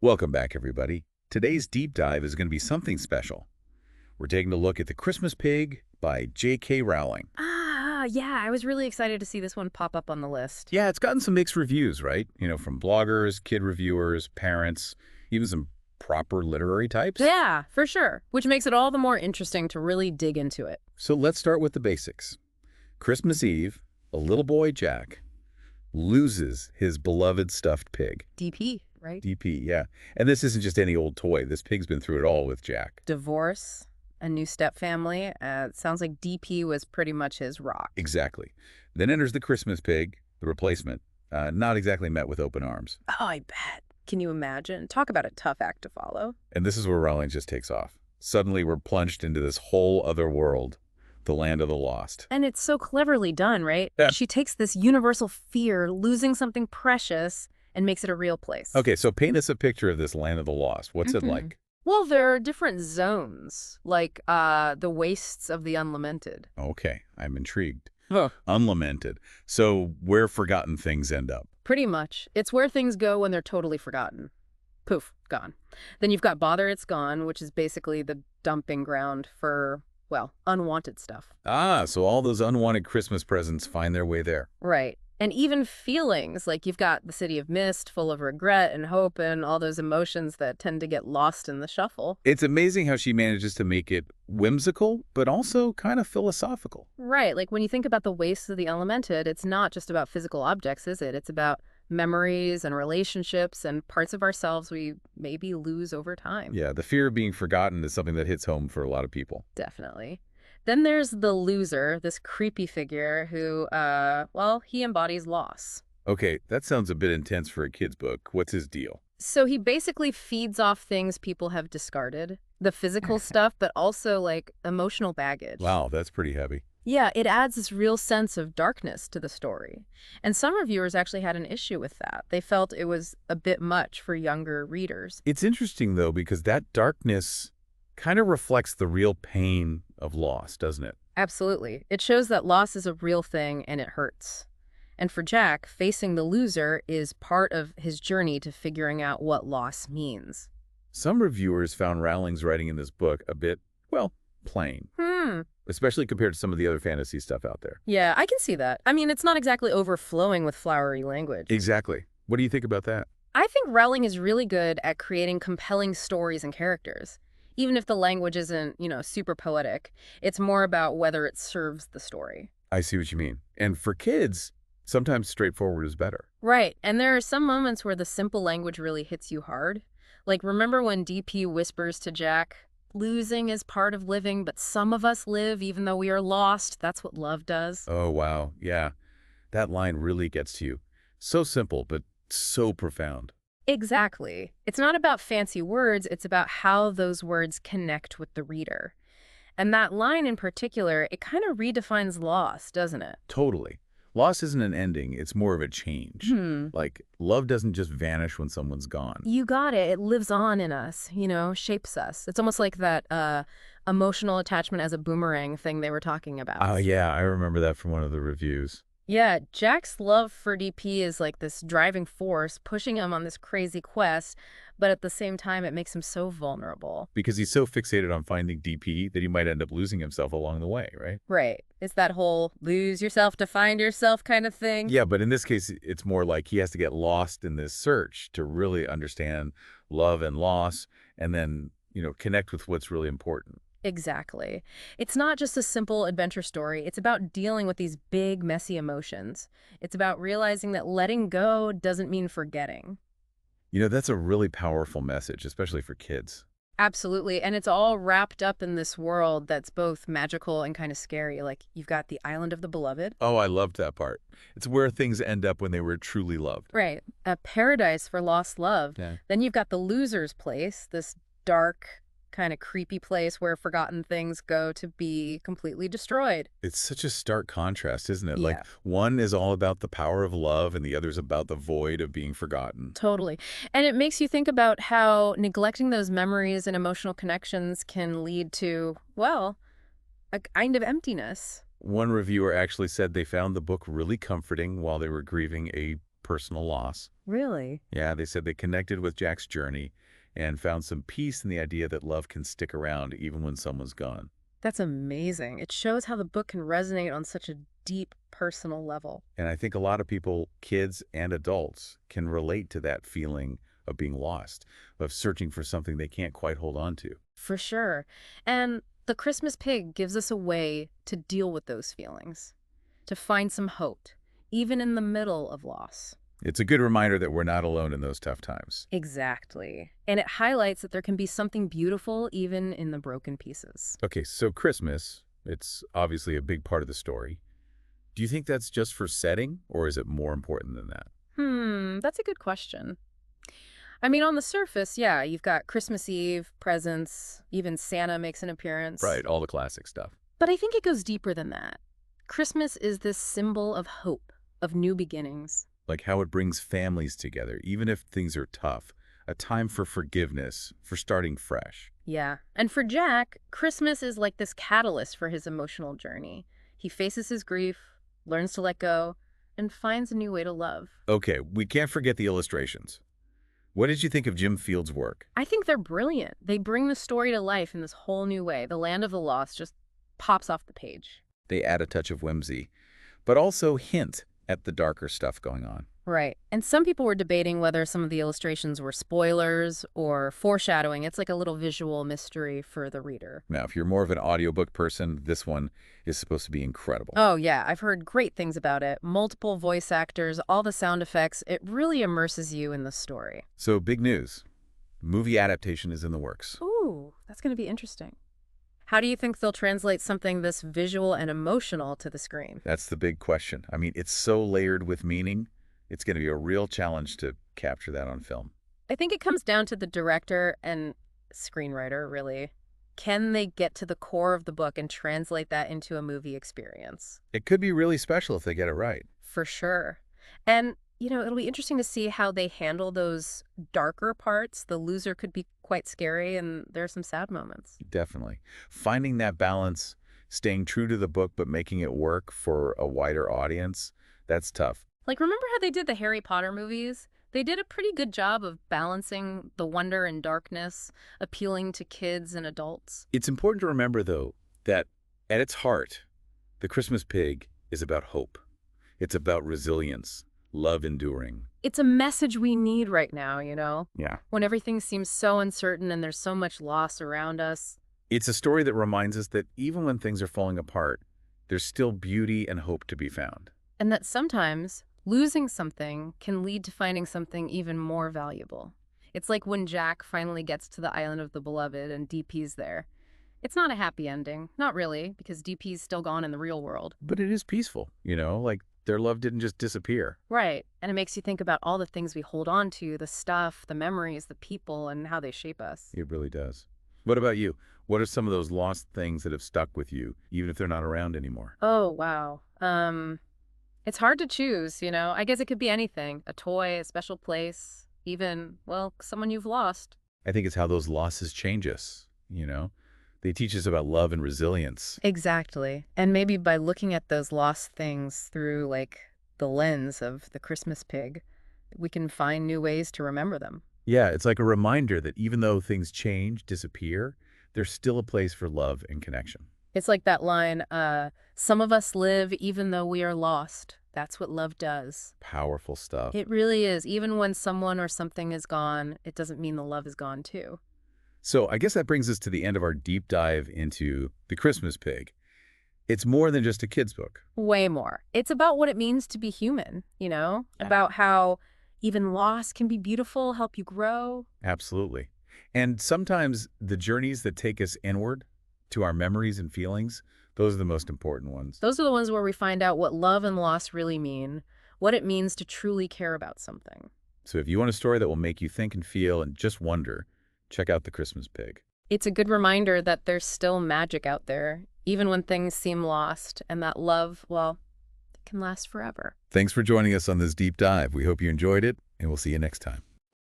Welcome back, everybody. Today's deep dive is going to be something special. We're taking a look at The Christmas Pig by J.K. Rowling. Yeah, I was really excited to see this one pop up on the list. Yeah, it's gotten some mixed reviews, right? From bloggers, kid reviewers, parents, even some proper literary types. Yeah, for sure. Which makes it all the more interesting to really dig into it. So let's start with the basics. Christmas Eve, a little boy, Jack, loses his beloved stuffed pig. DP, right? DP, yeah. And this isn't just any old toy. This pig's been through it all with Jack. Divorce, a new stepfamily. Sounds like DP was pretty much his rock. Exactly. Then enters the Christmas pig, the replacement, not exactly met with open arms. Oh, I bet. Can you imagine? Talk about a tough act to follow. And this is where Rowling just takes off. Suddenly we're plunged into this whole other world, the land of the lost. And it's so cleverly done, right? Yeah. She takes this universal fear, losing something precious, and makes it a real place. Okay, so paint us a picture of this land of the lost. What's it like? Well, there are different zones, like the wastes of the unlamented. Okay, I'm intrigued. Huh. Unlamented. So where forgotten things end up. Pretty much. It's where things go when they're totally forgotten. Poof, gone. Then you've got Bother It's Gone, which is basically the dumping ground for, well, unwanted stuff. Ah, so all those unwanted Christmas presents find their way there. Right. And even feelings, like you've got the City of Mist, full of regret and hope and all those emotions that tend to get lost in the shuffle. It's amazing how she manages to make it whimsical, but also kind of philosophical. Right. Like when you think about the wastes of the elemented, it's not just about physical objects, is it? It's about memories and relationships and parts of ourselves we maybe lose over time. Yeah, the fear of being forgotten is something that hits home for a lot of people. Definitely. Then there's the loser, this creepy figure who, well, he embodies loss. Okay, that sounds a bit intense for a kid's book. What's his deal? So he basically feeds off things people have discarded, the physical stuff, but also like emotional baggage. Wow, that's pretty heavy. Yeah, it adds this real sense of darkness to the story. And some reviewers actually had an issue with that. They felt it was a bit much for younger readers. It's interesting, though, because that darkness kind of reflects the real pain of loss, doesn't it? Absolutely. It shows that loss is a real thing and it hurts. And for Jack, facing the loser is part of his journey to figuring out what loss means. Some reviewers found Rowling's writing in this book a bit, well, plain. Especially compared to some of the other fantasy stuff out there. Yeah, I can see that. I mean, it's not exactly overflowing with flowery language. Exactly. What do you think about that? I think Rowling is really good at creating compelling stories and characters. Even if the language isn't, super poetic, it's more about whether it serves the story. I see what you mean. And for kids, sometimes straightforward is better. Right, and there are some moments where the simple language really hits you hard. Like, remember when DP whispers to Jack, losing is part of living, but some of us live even though we are lost. That's what love does. Oh, wow. Yeah. That line really gets to you. So simple, but so profound. Exactly. It's not about fancy words, it's about how those words connect with the reader. And that line in particular, it kind of redefines loss, doesn't it? Totally. Loss isn't an ending, it's more of a change. Like, love doesn't just vanish when someone's gone. You got it. It lives on in us, shapes us. It's almost like that emotional attachment as a boomerang thing they were talking about. Oh, yeah, I remember that from one of the reviews. Yeah, Jack's love for DP is like this driving force, pushing him on this crazy quest, but at the same time, it makes him so vulnerable. Because he's so fixated on finding DP that he might end up losing himself along the way, right? Right. It's that whole lose yourself to find yourself kind of thing. Yeah, but in this case, it's more like he has to get lost in this search to really understand love and loss and then, connect with what's really important. Exactly. It's not just a simple adventure story. It's about dealing with these big, messy emotions. It's about realizing that letting go doesn't mean forgetting. That's a really powerful message, especially for kids. Absolutely. And it's all wrapped up in this world that's both magical and kind of scary. Like, you've got the Island of the Beloved. Oh, I loved that part. It's where things end up when they were truly loved. Right. A paradise for lost love. Yeah. Then you've got the Loser's Place, this dark, kind of creepy place where forgotten things go to be completely destroyed. It's such a stark contrast, isn't it? Yeah. Like, one is all about the power of love and the other's about the void of being forgotten. Totally. And it makes you think about how neglecting those memories and emotional connections can lead to, well, a kind of emptiness. One reviewer actually said they found the book really comforting while they were grieving a personal loss. Really? Yeah, they said they connected with Jack's journey and found some peace in the idea that love can stick around even when someone's gone. That's amazing. It shows how the book can resonate on such a deep personal level. And I think a lot of people, kids and adults, can relate to that feeling of being lost, of searching for something they can't quite hold on to. For sure. And the Christmas pig gives us a way to deal with those feelings, to find some hope, even in the middle of loss. It's a good reminder that we're not alone in those tough times. Exactly. And it highlights that there can be something beautiful even in the broken pieces. Okay, so Christmas, it's obviously a big part of the story. Do you think that's just for setting, or is it more important than that? That's a good question. I mean, on the surface, yeah, you've got Christmas Eve, presents, even Santa makes an appearance. Right, all the classic stuff. But I think it goes deeper than that. Christmas is this symbol of hope, of new beginnings. Like how it brings families together, even if things are tough. A time for forgiveness, for starting fresh. Yeah. And for Jack, Christmas is like this catalyst for his emotional journey. He faces his grief, learns to let go, and finds a new way to love. Okay, we can't forget the illustrations. What did you think of Jim Field's work? I think they're brilliant. They bring the story to life in this whole new way. The Land of the Lost just pops off the page. They add a touch of whimsy, but also hint at the darker stuff going on. Right. And some people were debating whether some of the illustrations were spoilers or foreshadowing. It's like a little visual mystery for the reader. Now, if you're more of an audiobook person, this one is supposed to be incredible. Oh, yeah. I've heard great things about it. Multiple voice actors, all the sound effects. It really immerses you in the story. So, big news. Movie adaptation is in the works. Ooh, that's going to be interesting. How do you think they'll translate something this visual and emotional to the screen? That's the big question. I mean, it's so layered with meaning. It's going to be a real challenge to capture that on film. I think it comes down to the director and screenwriter, really. Can they get to the core of the book and translate that into a movie experience? It could be really special if they get it right. For sure. And, it'll be interesting to see how they handle those darker parts. The loser could be quite scary, and there are some sad moments. Definitely. Finding that balance, staying true to the book but making it work for a wider audience, that's tough. Like, remember how they did the Harry Potter movies? They did a pretty good job of balancing the wonder and darkness, appealing to kids and adults. It's important to remember, though, that at its heart, The Christmas Pig is about hope. It's about resilience, love enduring. It's a message we need right now, Yeah. when everything seems so uncertain and there's so much loss around us. It's a story that reminds us that even when things are falling apart, there's still beauty and hope to be found. And that sometimes losing something can lead to finding something even more valuable. It's like when Jack finally gets to the island of the beloved and DP's there. It's not a happy ending. Not really, because DP's still gone in the real world. But it is peaceful, like their love didn't just disappear. Right. And it makes you think about all the things we hold on to, the stuff, the memories, the people, and how they shape us. It really does. What about you? What are some of those lost things that have stuck with you, even if they're not around anymore? Oh, wow. It's hard to choose, I guess it could be anything. A toy, a special place, even, well, someone you've lost. I think it's how those losses change us. They teach us about love and resilience. Exactly. And maybe by looking at those lost things through, like, the lens of the Christmas pig, we can find new ways to remember them. Yeah, it's like a reminder that even though things change, disappear, there's still a place for love and connection. It's like that line, some of us live even though we are lost. That's what love does. Powerful stuff. It really is. Even when someone or something is gone, it doesn't mean the love is gone too. So I guess that brings us to the end of our deep dive into The Christmas Pig. It's more than just a kid's book. Way more. It's about what it means to be human, Yeah. About how even loss can be beautiful, help you grow. Absolutely. And sometimes the journeys that take us inward to our memories and feelings, those are the most important ones. Those are the ones where we find out what love and loss really mean, what it means to truly care about something. So if you want a story that will make you think and feel and just wonder, check out The Christmas Pig. It's a good reminder that there's still magic out there, even when things seem lost, and that love, well, it can last forever. Thanks for joining us on this deep dive. We hope you enjoyed it, and we'll see you next time.